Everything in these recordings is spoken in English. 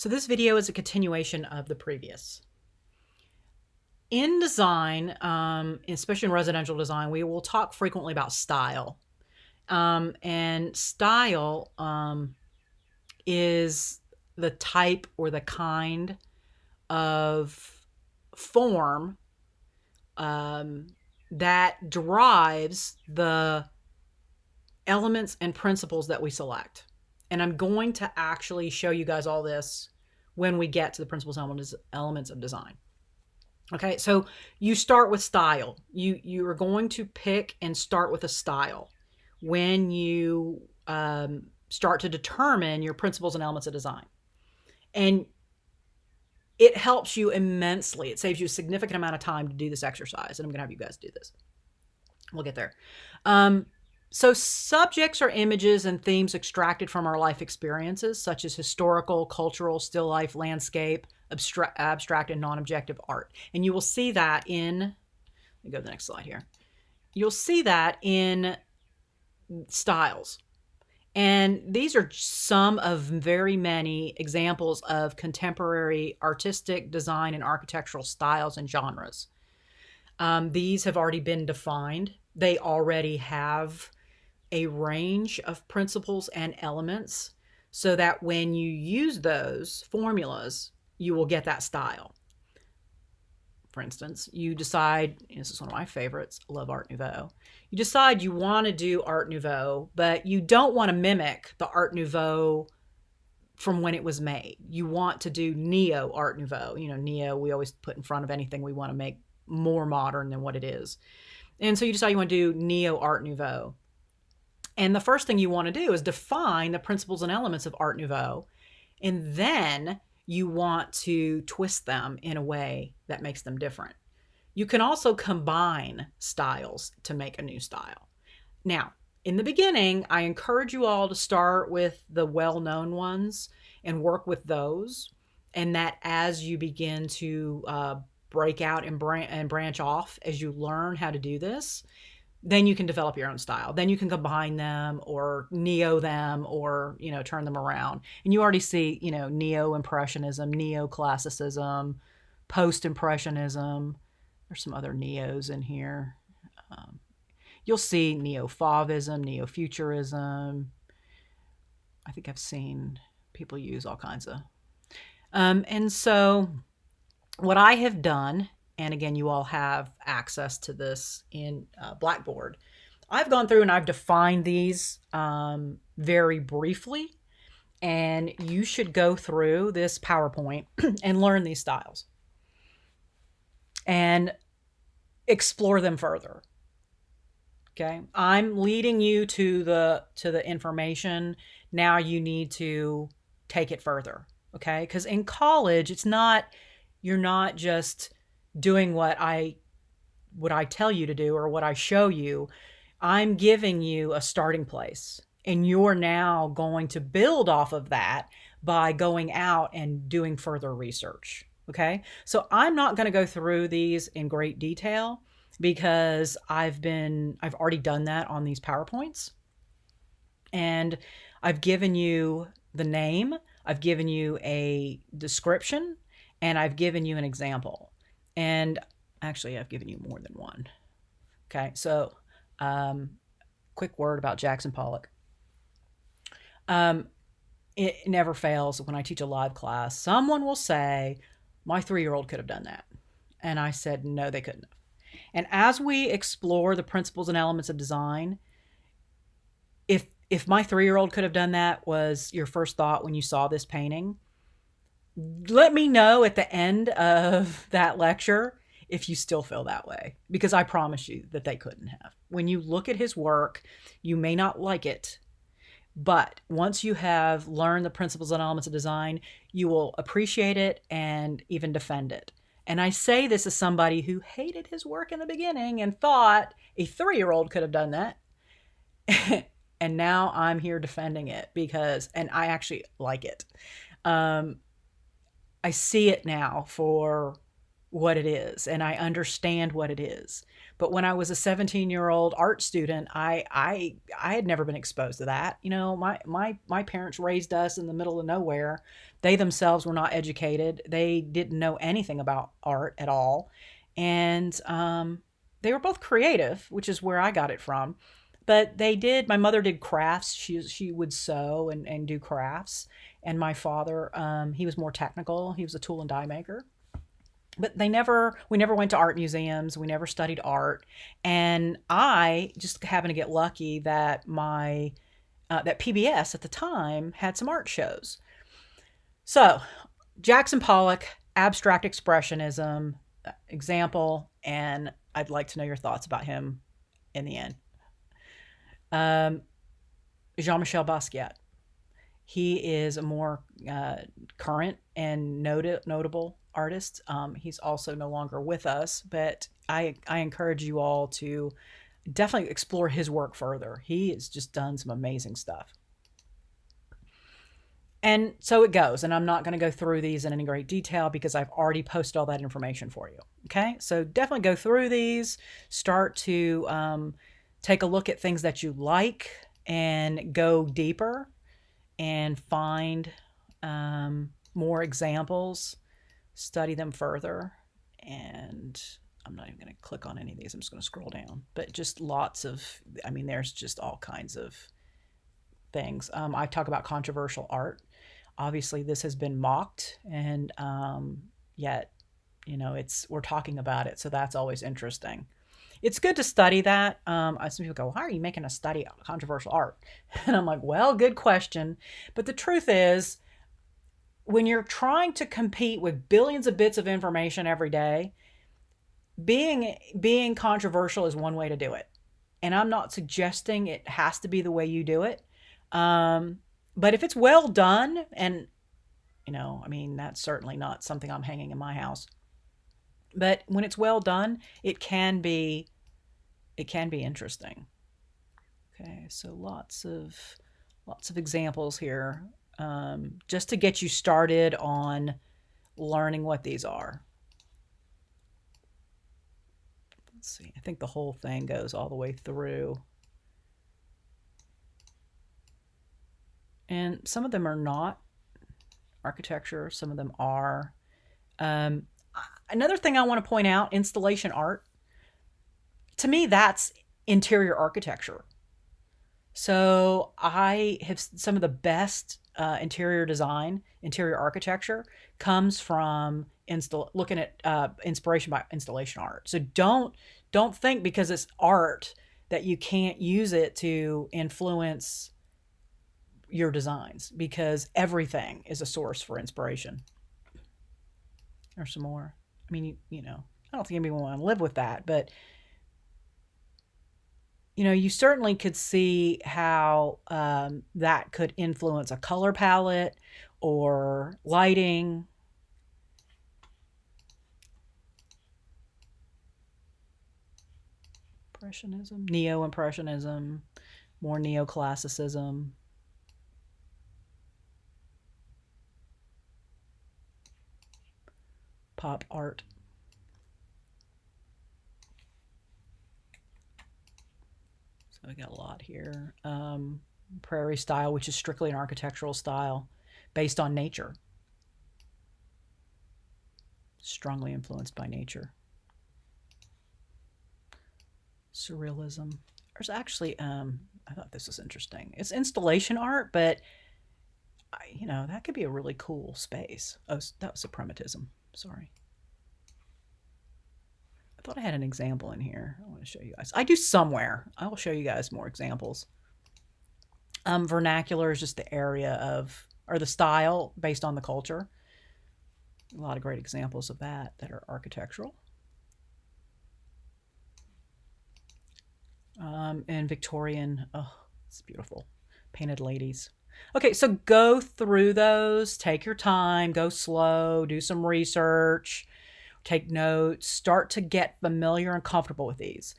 So this video is a continuation of the previous. In design, especially in residential design, we will talk frequently about style. And style is the type or the kind of form that drives the elements and principles that we select. And I'm going to actually show you guys all this when we get to the principles and elements of design. Okay, so you start with style. You are going to pick and start with a style when you start to determine your principles and elements of design. And it helps you immensely. It saves you a significant amount of time to do this exercise. And I'm going to have you guys do this. We'll get there. So subjects are images and themes extracted from our life experiences, such as historical, cultural, still life, landscape, abstract, and non-objective art. And you will see that in, let me go to the next slide here. You'll see that in styles. And these are some of very many examples of contemporary artistic design and architectural styles and genres. These have already been defined. They already have a range of principles and elements so that when you use those formulas, you will get that style. For instance, you decide, this is one of my favorites, I love Art Nouveau. You decide you want to do Art Nouveau, but you don't want to mimic the Art Nouveau from when it was made. You want to do Neo Art Nouveau. You know, Neo we always put in front of anything we want to make more modern than what it is. And so you decide you want to do Neo Art Nouveau. And the first thing you want to do is define the principles and elements of Art Nouveau. And then you want to twist them in a way that makes them different. You can also combine styles to make a new style. Now, in the beginning, I encourage you all to start with the well-known ones and work with those. And that as you begin to break out and branch off, as you learn how to do this, then you can develop your own style. Then you can combine them or neo them or, turn them around. And you already see, neo-impressionism, neoclassicism, post-impressionism. There's some other neos in here. You'll see neo-fauvism, neo-futurism. I think I've seen people use all kinds of. And so what I have done, and again, you all have access to this in Blackboard. I've gone through and I've defined these very briefly, and you should go through this PowerPoint and learn these styles and explore them further. Okay, I'm leading you to the information. Now you need to take it further. Okay, because in college, you're not just doing what I tell you to do or what I show you. I'm giving you a starting place, and you're now going to build off of that by going out and doing further research. Okay, so I'm not going to go through these in great detail because I've already done that on these PowerPoints, and I've given you the name, I've given you a description, and I've given you an example. And actually, I've given you more than one. Okay, so quick word about Jackson Pollock. It never fails when I teach a live class. Someone will say, my 3-year-old could have done that. And I said, no, they couldn't have. And as we explore the principles and elements of design, if my 3-year-old could have done that was your first thought when you saw this painting, let me know at the end of that lecture if you still feel that way, because I promise you that they couldn't have. When you look at his work, you may not like it, but once you have learned the principles and elements of design, you will appreciate it and even defend it. And I say this as somebody who hated his work in the beginning and thought a 3-year-old could have done that. And now I'm here defending it and I actually like it. I see it now for what it is and I understand what it is. But when I was a 17-year-old art student, I had never been exposed to that. You know, my parents raised us in the middle of nowhere. They themselves were not educated. They didn't know anything about art at all. And they were both creative, which is where I got it from. But my mother did crafts. She would sew and do crafts. And my father, he was more technical. He was a tool and die maker. But we never went to art museums. We never studied art. And I just happened to get lucky that that PBS at the time had some art shows. So Jackson Pollock, abstract expressionism example, and I'd like to know your thoughts about him in the end. Um, Jean-Michel Basquiat. He is a more current and notable artist. He's also no longer with us, but I encourage you all to definitely explore his work further. He has just done some amazing stuff. And so it goes, and I'm not going to go through these in any great detail because I've already posted all that information for you. Okay, so definitely go through these, start to take a look at things that you like and go deeper and find more examples, study them further. And I'm not even going to click on any of these. I'm just going to scroll down. But just there's just all kinds of things. I talk about controversial art. Obviously, this has been mocked, and yet, we're talking about it. So that's always interesting. It's good to study that. Some people go, why are you making a study of controversial art? And I'm like, well, good question. But the truth is, when you're trying to compete with billions of bits of information every day, being controversial is one way to do it. And I'm not suggesting it has to be the way you do it. But if it's well done, and, that's certainly not something I'm hanging in my house. But when it's well done, it can be interesting. Okay, so lots of examples here, just to get you started on learning what these are. Let's see. I think the whole thing goes all the way through. And some of them are not architecture. Some of them are. Another thing I want to point out, installation art. To me, that's interior architecture. So I have some of the best interior design, interior architecture comes from looking at inspiration by installation art. So don't think because it's art that you can't use it to influence your designs, because everything is a source for inspiration. There's some more. I mean, I don't think anyone want to live with that, but you certainly could see how that could influence a color palette or lighting. Impressionism, neo-impressionism, more neoclassicism. Pop art. So we got a lot here. Prairie Style, which is strictly an architectural style based on nature. Strongly influenced by nature. Surrealism. There's actually, I thought this was interesting. It's installation art, but, that could be a really cool space. Oh, that was suprematism. Sorry. I thought I had an example in here. I want to show you guys. I do somewhere. I will show you guys more examples. Vernacular is just the area or the style based on the culture. A lot of great examples of that are architectural. And Victorian, oh, it's beautiful. Painted ladies. Okay, so go through those, take your time, go slow, do some research, take notes, start to get familiar and comfortable with these.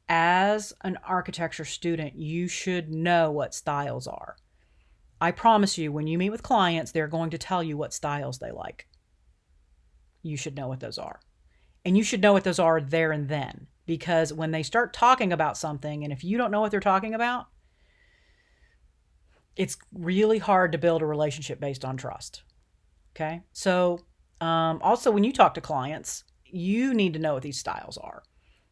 As an architecture student, you should know what styles are. I promise you, when you meet with clients, they're going to tell you what styles they like. You should know what those are. And you should know what those are there and then, because when they start talking about something, and if you don't know what they're talking about, it's really hard to build a relationship based on trust. Okay. So, also, when you talk to clients, you need to know what these styles are.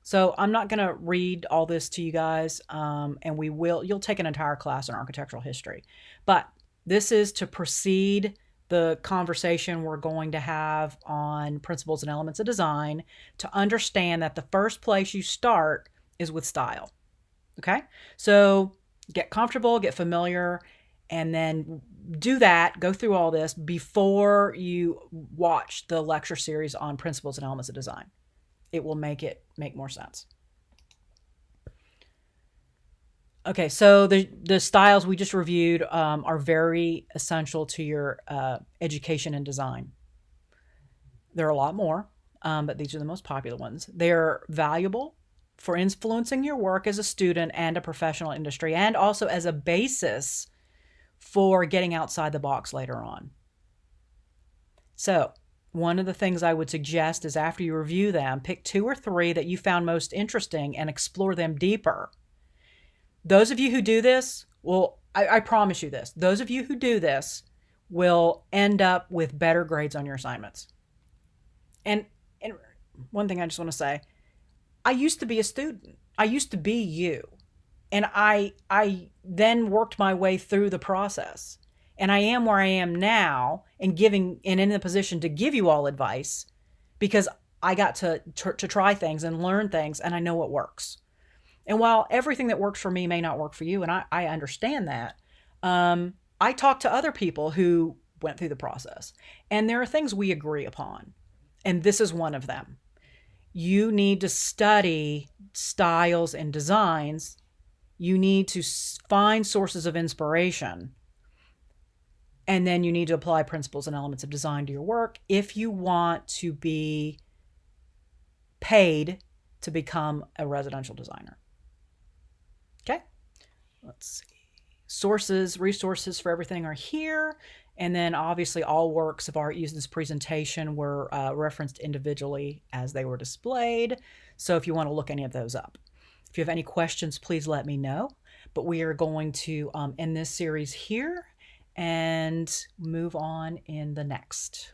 So, I'm not going to read all this to you guys, and you'll take an entire class in architectural history. But this is to precede the conversation we're going to have on principles and elements of design, to understand that the first place you start is with style. Okay. So, get comfortable, get familiar, and then do that, go through all this before you watch the lecture series on principles and elements of design. It will make more sense. Okay, so the styles we just reviewed are very essential to your education and design. There are a lot more, but these are the most popular ones. They're valuable for influencing your work as a student and a professional industry, and also as a basis for getting outside the box later on. So, one of the things I would suggest is, after you review them, pick 2 or 3 that you found most interesting and explore them deeper. Those of you who do this, I promise you this, those of you who do this will end up with better grades on your assignments. And one thing I just want to say, I used to be a student. I used to be you. And I then worked my way through the process. And I am where I am now, and in the position to give you all advice, because I got to try things and learn things, and I know what works. And while everything that works for me may not work for you, and I understand that, I talk to other people who went through the process, and there are things we agree upon. And this is one of them. You need to study styles and designs. You need to find sources of inspiration. And then you need to apply principles and elements of design to your work if you want to be paid to become a residential designer. Okay, let's see. Resources for everything are here. And then obviously all works of art used in this presentation were referenced individually as they were displayed. So if you want to look any of those up. If you have any questions, please let me know. But we are going to end this series here and move on in the next.